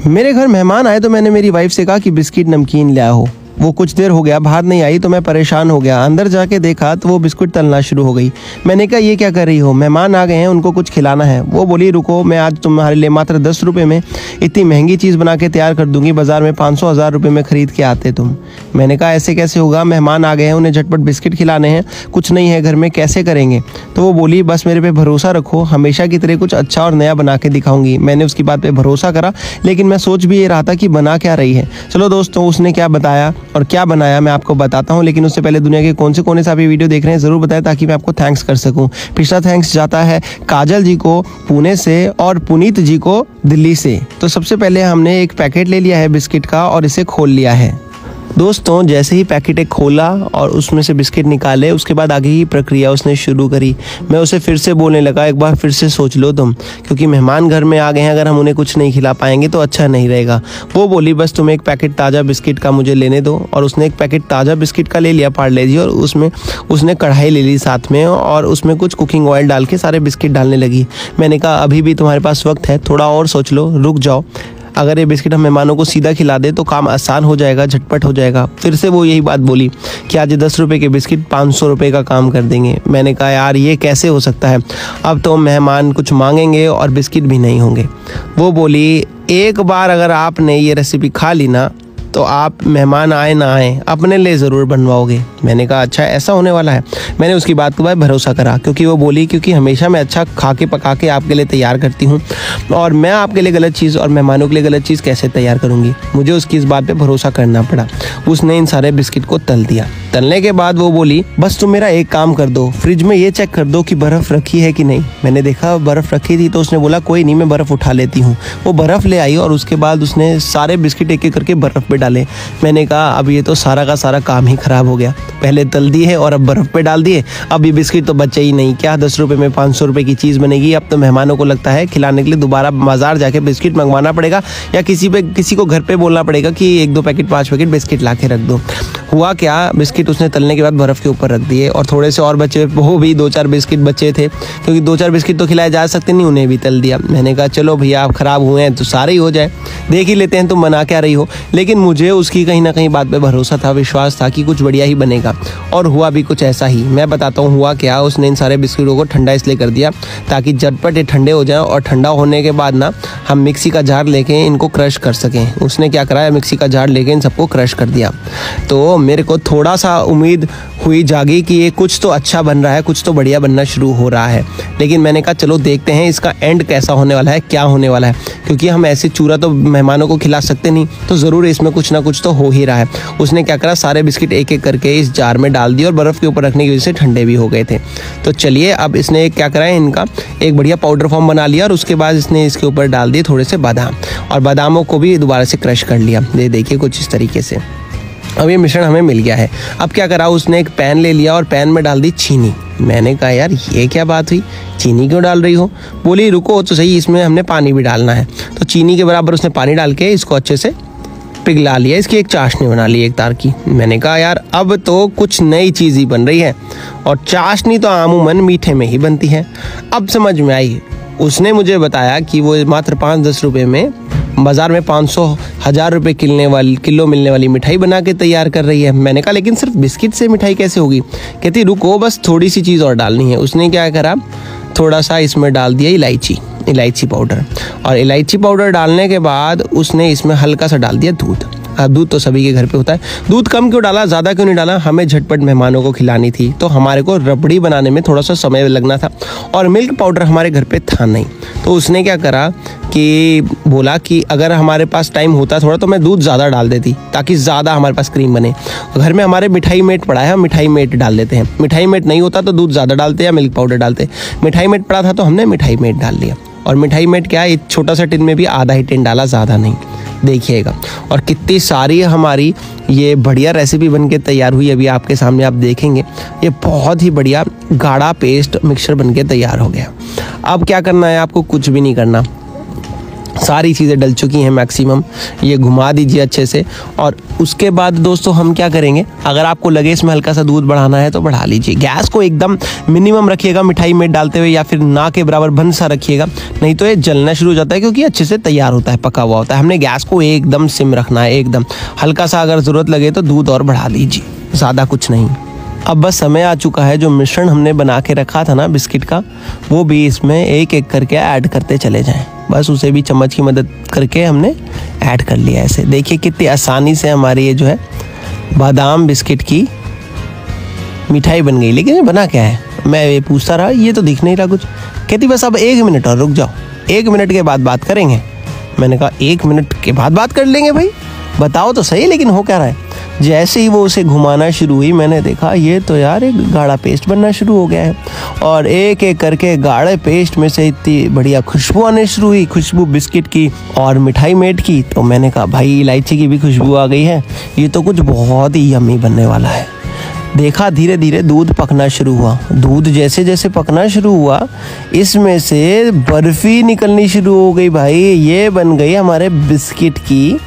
मेरे घर मेहमान आए तो मैंने मेरी वाइफ से कहा कि बिस्किट नमकीन ले आओ। वो कुछ देर हो गया बाहर नहीं आई तो मैं परेशान हो गया। अंदर जाके देखा तो वो बिस्कुट तलना शुरू हो गई। मैंने कहा ये क्या कर रही हो, मेहमान आ गए हैं उनको कुछ खिलाना है। वो बोली रुको, मैं आज तुम्हारे लिए मात्र 10 रुपये में इतनी महंगी चीज़ बना के तैयार कर दूंगी, बाजार में 500-1000 रुपये में ख़रीद के आते तुम। मैंने कहा ऐसे कैसे होगा, मेहमान आ गए हैं उन्हें झटपट बिस्किट खिलाने हैं, कुछ नहीं है घर में, कैसे करेंगे। तो वो बोली बस मेरे पे भरोसा रखो, हमेशा की तरह कुछ अच्छा और नया बना के दिखाऊंगी। मैंने उसकी बात पे भरोसा करा, लेकिन मैं सोच भी ये रहा था कि बना क्या रही है। चलो दोस्तों, उसने क्या बताया और क्या बनाया मैं आपको बताता हूँ, लेकिन उससे पहले दुनिया के कौन से कोने से आप ये वीडियो देख रहे हैं ज़रूर बताएं ताकि मैं आपको थैंक्स कर सकूँ। पिछला थैंक्स जाता है काजल जी को पुणे से और पुनीत जी को दिल्ली से। तो सबसे पहले हमने एक पैकेट ले लिया है बिस्किट का और इसे खोल लिया है। दोस्तों जैसे ही पैकेट एक खोला और उसमें से बिस्किट निकाले, उसके बाद आगे की प्रक्रिया उसने शुरू करी। मैं उसे फिर से बोलने लगा एक बार फिर से सोच लो तुम, क्योंकि मेहमान घर में आ गए हैं, अगर हम उन्हें कुछ नहीं खिला पाएंगे तो अच्छा नहीं रहेगा। वो बोली बस तुम एक पैकेट ताज़ा बिस्किट का मुझे लेने दो, और उसने एक पैकेट ताज़ा बिस्किट का ले लिया पार्ले जी, और उसमें उसने कढ़ाई ले ली साथ में और उसमें कुछ कुकिंग ऑयल डाल के सारे बिस्किट डालने लगी। मैंने कहा अभी भी तुम्हारे पास वक्त है, थोड़ा और सोच लो, रुक जाओ। अगर ये बिस्किट हम मेहमानों को सीधा खिला दे तो काम आसान हो जाएगा, झटपट हो जाएगा। फिर से वो यही बात बोली कि आज 10 रुपये के बिस्किट 500 रुपये का काम कर देंगे। मैंने कहा यार ये कैसे हो सकता है, अब तो मेहमान कुछ मांगेंगे और बिस्किट भी नहीं होंगे। वो बोली एक बार अगर आपने ये रेसिपी खा ली ना तो आप मेहमान आए ना आए अपने लिए ज़रूर बनवाओगे। मैंने कहा अच्छा ऐसा होने वाला है। मैंने उसकी बात के बाद भरोसा करा, क्योंकि वो बोली क्योंकि हमेशा मैं अच्छा खा के पका के आपके लिए तैयार करती हूँ, और मैं आपके लिए गलत चीज़ और मेहमानों के लिए गलत चीज़ कैसे तैयार करूँगी। मुझे उसकी इस बात पे भरोसा करना पड़ा। उसने इन सारे बिस्किट को तल दिया। तलने के बाद वो बोली बस तुम मेरा एक काम कर दो, फ्रिज में ये चेक कर दो कि बर्फ़ रखी है कि नहीं। मैंने देखा बर्फ़ रखी थी तो उसने बोला कोई नहीं, मैं बर्फ़ उठा लेती हूँ। वो बर्फ़ ले आई और उसके बाद उसने सारे बिस्किट एक एक करके बर्फ़ पे डाले। मैंने कहा अब ये तो सारा का सारा काम ही ख़राब हो गया, पहले तल दिए और अब बर्फ़ पे डाल दिए, अब ये बिस्किट तो बचे ही नहीं। क्या 10 रुपये में 500 रुपये की चीज़ बनेगी। अब तो मेहमानों को लगता है खिलाने के लिए दोबारा बाजार जाके बिस्किट मंगवाना पड़ेगा, या किसी को घर पे बोलना पड़ेगा कि 1-2 पैकेट 5 पैकेट बिस्किट ला के रख दो। हुआ क्या, बिस्किट उसने तलने के बाद बर्फ़ के ऊपर रख दिए और थोड़े से और बचे, वो भी 2-4 बिस्किट बचे थे, क्योंकि 2-4 बिस्किट तो खिलाए जा सकते नहीं, उन्हें भी तल दिया। मैंने कहा चलो भैया आप ख़राब हुए हैं तो सारे ही हो जाए, देख ही लेते हैं तुम बना क्या रही हो। लेकिन मुझे उसकी कहीं ना कहीं बात पे भरोसा था, विश्वास था कि कुछ बढ़िया ही बनेगा, और हुआ भी कुछ ऐसा ही। मैं बताता हूँ हुआ क्या। उसने इन सारे बिस्किटों को ठंडा इसलिए कर दिया ताकि झटपट ये ठंडे हो जाएं, और ठंडा होने के बाद ना हम मिक्सी का जार लेके इनको क्रश कर सकें। उसने क्या करा, मिक्सी का जार लेके इन सबको क्रश कर दिया। तो मेरे को थोड़ा सा उम्मीद हुई जागी कि ये कुछ तो अच्छा बन रहा है, कुछ तो बढ़िया बनना शुरू हो रहा है। लेकिन मैंने कहा चलो देखते हैं इसका एंड कैसा होने वाला है, क्या होने वाला है, क्योंकि हम ऐसे चूरा तो मेहमानों को खिला सकते नहीं, तो ज़रूर इसमें कुछ ना कुछ तो हो ही रहा है। उसने क्या करा, सारे बिस्किट एक एक करके इस जार में डाल दिए और बर्फ़ के ऊपर रखने की वजह से ठंडे भी हो गए थे। तो चलिए अब इसने क्या करा, इनका एक बढ़िया पाउडर फॉर्म बना लिया, और उसके बाद इसने इसके ऊपर डाल दिए थोड़े से बादाम, और बादामों को भी दोबारा से क्रश कर लिया। ये देखिए कुछ इस तरीके से अब ये मिश्रण हमें मिल गया है। अब क्या करा, उसने एक पैन ले लिया और पैन में डाल दी चीनी। मैंने कहा यार ये क्या बात हुई, चीनी क्यों डाल रही हो। बोली रुको तो सही, इसमें हमने पानी भी डालना है। तो चीनी के बराबर उसने पानी डाल के इसको अच्छे से पिघला लिया, इसकी एक चाशनी बना ली एक तार की। मैंने कहा यार अब तो कुछ नई चीज़ ही बन रही है, और चाशनी तो आमूमन मीठे में ही बनती है। अब समझ में आई। उसने मुझे बताया कि वो मात्र 5-10 रुपये में बाज़ार में 500-1000 रुपये किलो मिलने वाली मिठाई बना के तैयार कर रही है। मैंने कहा लेकिन सिर्फ बिस्किट से मिठाई कैसे होगी। कहती रुको बस थोड़ी सी चीज़ और डालनी है। उसने क्या करा, थोड़ा सा इसमें डाल दिया इलायची पाउडर, और इलायची पाउडर डालने के बाद उसने इसमें हल्का सा डाल दिया दूध। दूध तो सभी के घर पे होता है। दूध कम क्यों डाला, ज़्यादा क्यों नहीं डाला, हमें झटपट मेहमानों को खिलानी थी, तो हमारे को रबड़ी बनाने में थोड़ा सा समय लगना था, और मिल्क पाउडर हमारे घर पे था नहीं। तो उसने क्या करा कि बोला कि अगर हमारे पास टाइम होता थोड़ा तो मैं दूध ज़्यादा डाल देती, ताकि ज़्यादा हमारे पास क्रीम बने। घर में हमारे मिठाई मेट पड़ा है, हम मिठाई मेट डाल देते हैं। मिठाई मेट नहीं होता तो दूध ज़्यादा डालते या मिल्क पाउडर डालते। मिठाई मेट पड़ा था तो हमने मिठाई मेट डाल लिया, और मिठाई मेट क्या है, एक छोटा सा टिन में भी आधा ही टिन डाला, ज़्यादा नहीं। देखिएगा, और कितनी सारी हमारी ये बढ़िया रेसिपी बनके तैयार हुई। अभी आपके सामने आप देखेंगे, ये बहुत ही बढ़िया गाढ़ा पेस्ट मिक्सचर बनके तैयार हो गया। अब क्या करना है आपको, कुछ भी नहीं करना। सारी चीज़ें डल चुकी हैं मैक्सिमम। ये घुमा दीजिए अच्छे से। और उसके बाद दोस्तों हम क्या करेंगे, अगर आपको लगे इसमें हल्का सा दूध बढ़ाना है तो बढ़ा लीजिए। गैस को एकदम मिनिमम रखिएगा मिठाई में डालते हुए, या फिर ना के बराबर बंद सा रखिएगा, नहीं तो ये जलना शुरू हो जाता है, क्योंकि अच्छे से तैयार होता है, पका हुआ होता है। हमने गैस को एकदम सिम रखना है, एकदम हल्का सा। अगर ज़रूरत लगे तो दूध और बढ़ा लीजिए, ज़्यादा कुछ नहीं। अब बस समय आ चुका है, जो मिश्रण हमने बना के रखा था ना बिस्किट का, वो भी इसमें एक एक करके ऐड करते चले जाएं। बस उसे भी चम्मच की मदद करके हमने ऐड कर लिया। ऐसे देखिए कितनी आसानी से हमारी ये जो है बादाम बिस्किट की मिठाई बन गई। लेकिन ये बना क्या है, मैं ये पूछता रहा, ये तो दिख नहीं रहा कुछ। कहती बस अब 1 मिनट और रुक जाओ, 1 मिनट के बाद बात करेंगे। मैंने कहा 1 मिनट के बाद बात कर लेंगे भाई, बताओ तो सही लेकिन हो क्या रहा है। जैसे ही वो उसे घुमाना शुरू हुई, मैंने देखा ये तो यार एक गाढ़ा पेस्ट बनना शुरू हो गया है। और एक एक करके गाढ़े पेस्ट में से इतनी बढ़िया खुशबू आने शुरू हुई, खुशबू बिस्किट की और मिठाई मेड की। तो मैंने कहा भाई इलायची की भी खुशबू आ गई है, ये तो कुछ बहुत ही यम्मी बनने वाला है। देखा धीरे धीरे दूध पकना शुरू हुआ। दूध जैसे जैसे पकना शुरू हुआ, इसमें से बर्फ़ी निकलनी शुरू हो गई। भाई ये बन गई हमारे बिस्किट की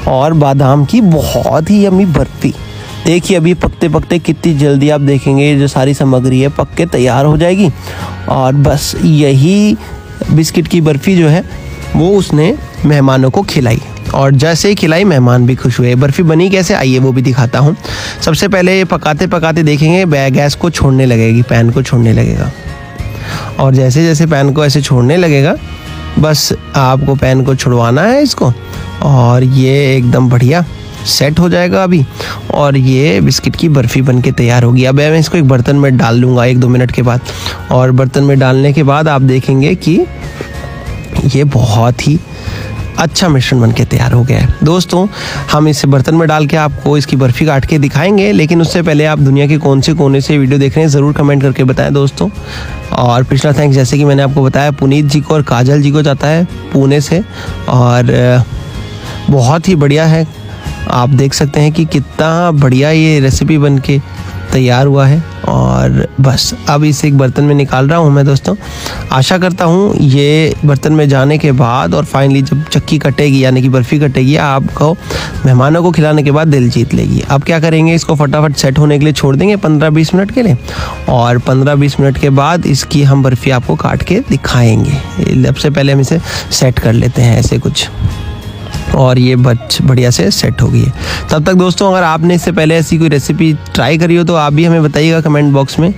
और बादाम की बहुत ही यम्मी बर्फ़ी। देखिए अभी पकते पकते कितनी जल्दी आप देखेंगे जो सारी सामग्री है पक के तैयार हो जाएगी। और बस यही बिस्किट की बर्फ़ी जो है वो उसने मेहमानों को खिलाई, और जैसे ही खिलाई मेहमान भी खुश हुए। बर्फ़ी बनी कैसे, आइए वो भी दिखाता हूँ। सबसे पहले पकाते पकाते देखेंगे गैस को छोड़ने लगेगी, पैन को छोड़ने लगेगा। और जैसे जैसे पैन को ऐसे छोड़ने लगेगा, बस आपको पैन को छुड़वाना है इसको, और ये एकदम बढ़िया सेट हो जाएगा अभी। और ये बिस्किट की बर्फ़ी बन के तैयार होगी। अब मैं इसको एक बर्तन में डाल लूँगा 1-2 मिनट के बाद। और बर्तन में डालने के बाद आप देखेंगे कि ये बहुत ही अच्छा मिश्रण बन के तैयार हो गया है। दोस्तों हम इसे बर्तन में डाल के आपको इसकी बर्फ़ी काट के दिखाएंगे, लेकिन उससे पहले आप दुनिया के कौन से कोने से वीडियो देख रहे हैं ज़रूर कमेंट करके बताएं दोस्तों। और पिछला थैंक्स जैसे कि मैंने आपको बताया पुनीत जी को और काजल जी को जाता है पुणे से, और बहुत ही बढ़िया है। आप देख सकते हैं कि कितना बढ़िया ये रेसिपी बन के तैयार हुआ है। और बस अब इसे एक बर्तन में निकाल रहा हूँ मैं दोस्तों। आशा करता हूँ ये बर्तन में जाने के बाद और फाइनली जब चक्की कटेगी यानी कि बर्फ़ी कटेगी, आपको मेहमानों को खिलाने के बाद दिल जीत लेगी। अब क्या करेंगे, इसको फटाफट सेट होने के लिए छोड़ देंगे 15-20 मिनट के लिए, और 15-20 मिनट के बाद इसकी हम बर्फ़ी आपको काट के दिखाएंगे। सबसे पहले हम इसे सेट कर लेते हैं ऐसे कुछ, और ये बढ़िया से सेट हो गई है। तब तक दोस्तों अगर आपने इससे पहले ऐसी कोई रेसिपी ट्राई करी हो तो आप भी हमें बताइएगा कमेंट बॉक्स में,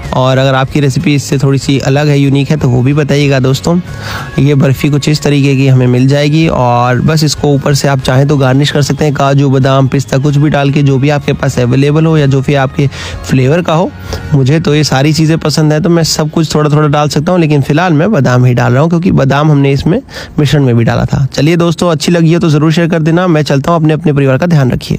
और अगर आपकी रेसिपी इससे थोड़ी सी अलग है, यूनिक है, तो वो भी बताइएगा दोस्तों। ये बर्फ़ी कुछ इस तरीके की हमें मिल जाएगी, और बस इसको ऊपर से आप चाहें तो गार्निश कर सकते हैं काजू बादाम पिस्ता कुछ भी डाल के, जो भी आपके पास अवेलेबल हो या जो भी आपके फ्लेवर का हो। मुझे तो ये सारी चीज़ें पसंद है तो मैं सब कुछ थोड़ा थोड़ा डाल सकता हूँ, लेकिन फ़िलहाल मैं बादाम ही डाल रहा हूँ क्योंकि बादाम हमने इसमें मिश्रण में भी डाला था। चलिए दोस्तों, अच्छी लगी हो तो ज़रूर शेयर कर देना। मैं चलता हूँ, अपने परिवार का ध्यान रखिए।